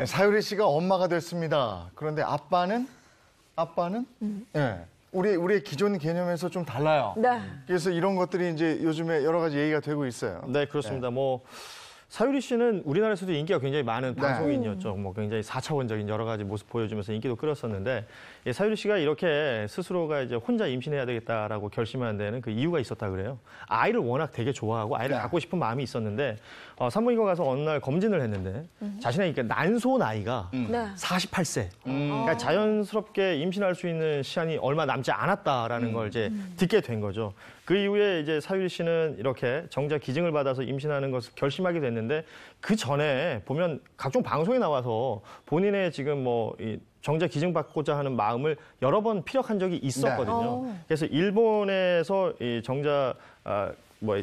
네, 사유리 씨가 엄마가 됐습니다. 그런데 아빠는 예. 우리의 기존 개념에서 좀 달라요. 네. 그래서 이런 것들이 이제 요즘에 여러 가지 얘기가 되고 있어요. 네, 그렇습니다. 뭐 사유리 씨는 우리나라에서도 인기가 굉장히 많은 네. 방송인이었죠. 뭐 굉장히 4차원적인 여러 가지 모습 보여주면서 인기도 끌었었는데 사유리 씨가 이렇게 스스로가 이제 혼자 임신해야 되겠다라고 결심한 데는 그 이유가 있었다 그래요. 아이를 워낙 되게 좋아하고 아이를 네. 갖고 싶은 마음이 있었는데 산부인과 가서 어느 날 검진을 했는데 자신의 난소 나이가 네. 48세. 그러니까 자연스럽게 임신할 수 있는 시간이 얼마 남지 않았다라는 걸 이제 듣게 된 거죠. 그 이후에 이제 사유리 씨는 이렇게 정작 기증을 받아서 임신하는 것을 결심하게 됐는데 그 전에 보면 각종 방송에 나와서 본인의 지금 뭐 정자 기증받고자 하는 마음을 여러 번 피력한 적이 있었거든요. 그래서 일본에서 이 정자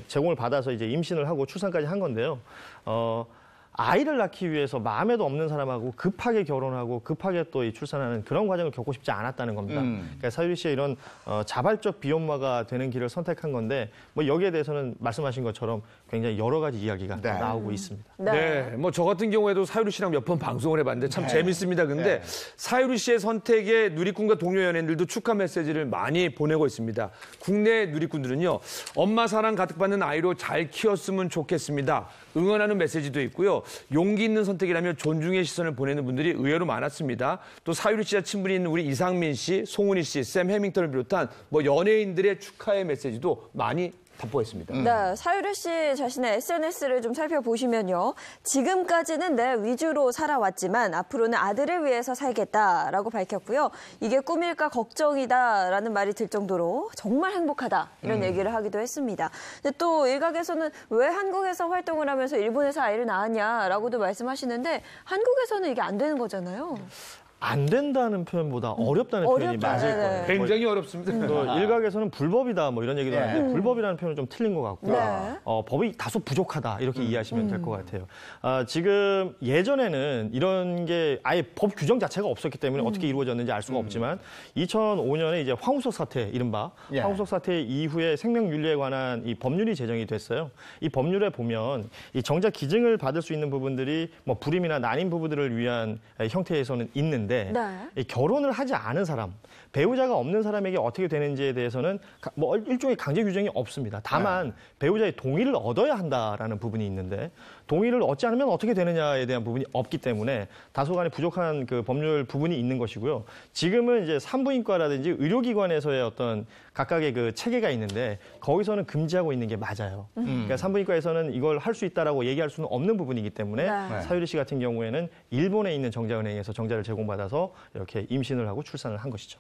제공을 받아서 이제 임신을 하고 출산까지 한 건데요. 아이를 낳기 위해서 마음에도 없는 사람하고 급하게 결혼하고 급하게 또 이 출산하는 그런 과정을 겪고 싶지 않았다는 겁니다. 그러니까 사유리 씨의 이런 자발적 비혼마가 되는 길을 선택한 건데 뭐 여기에 대해서는 말씀하신 것처럼 굉장히 여러 가지 이야기가 네. 나오고 있습니다. 네, 뭐 저 같은 경우에도 사유리 씨랑 몇 번 방송을 해봤는데 참 재밌습니다. 근데 사유리 씨의 선택에 누리꾼과 동료 연예인들도 축하 메시지를 많이 보내고 있습니다. 국내 누리꾼들은요, 엄마 사랑 가득 받는 아이로 잘 키웠으면 좋겠습니다. 응원하는 메시지도 있고요. 용기 있는 선택이라며 존중의 시선을 보내는 분들이 의외로 많았습니다. 또 사유리 씨와 친분이 있는 우리 이상민 씨, 송은희 씨, 샘 해밍턴을 비롯한 뭐 연예인들의 축하의 메시지도 많이 답보했습니다. 네, 사유리 씨 자신의 SNS를 좀 살펴보시면요. 지금까지는 내 위주로 살아왔지만 앞으로는 아들을 위해서 살겠다라고 밝혔고요. 이게 꿈일까 걱정이다라는 말이 들 정도로 정말 행복하다 이런 얘기를 하기도 했습니다. 근데 또 일각에서는 왜 한국에서 활동을 하면서 일본에서 아이를 낳았냐라고도 말씀하시는데 한국에서는 이게 안 되는 거잖아요. 안 된다는 표현보다 어렵다는 표현이 어렵죠. 맞을 네네. 거예요. 굉장히 어렵습니다. 일각에서는 불법이다 뭐 이런 얘기도 하는데 불법이라는 표현은 좀 틀린 것 같고요. 네. 법이 다소 부족하다 이렇게 이해하시면 될 것 같아요. 지금 예전에는 이런 게 아예 법 규정 자체가 없었기 때문에 어떻게 이루어졌는지 알 수가 없지만 2005년에 이제 황우석 사태 이른바 예. 황우석 사태 이후에 생명윤리에 관한 이 법률이 제정이 됐어요. 이 법률에 보면 이 정자 기증을 받을 수 있는 부분들이 뭐 불임이나 난임 부부들을 위한 형태에서는 있는데 네. 이 결혼을 하지 않은 사람, 배우자가 없는 사람에게 어떻게 되는지에 대해서는 뭐 일종의 강제 규정이 없습니다. 다만 배우자의 동의를 얻어야 한다라는 부분이 있는데 동의를 얻지 않으면 어떻게 되느냐에 대한 부분이 없기 때문에 다소간에 부족한 그 법률 부분이 있는 것이고요. 지금은 이제 산부인과라든지 의료기관에서의 어떤 각각의 그 체계가 있는데 거기서는 금지하고 있는 게 맞아요. 그러니까 산부인과에서는 이걸 할 수 있다라고 얘기할 수는 없는 부분이기 때문에 네. 사유리 씨 같은 경우에는 일본에 있는 정자은행에서 정자를 제공받아서 이렇게 임신을 하고 출산을 한 것이죠.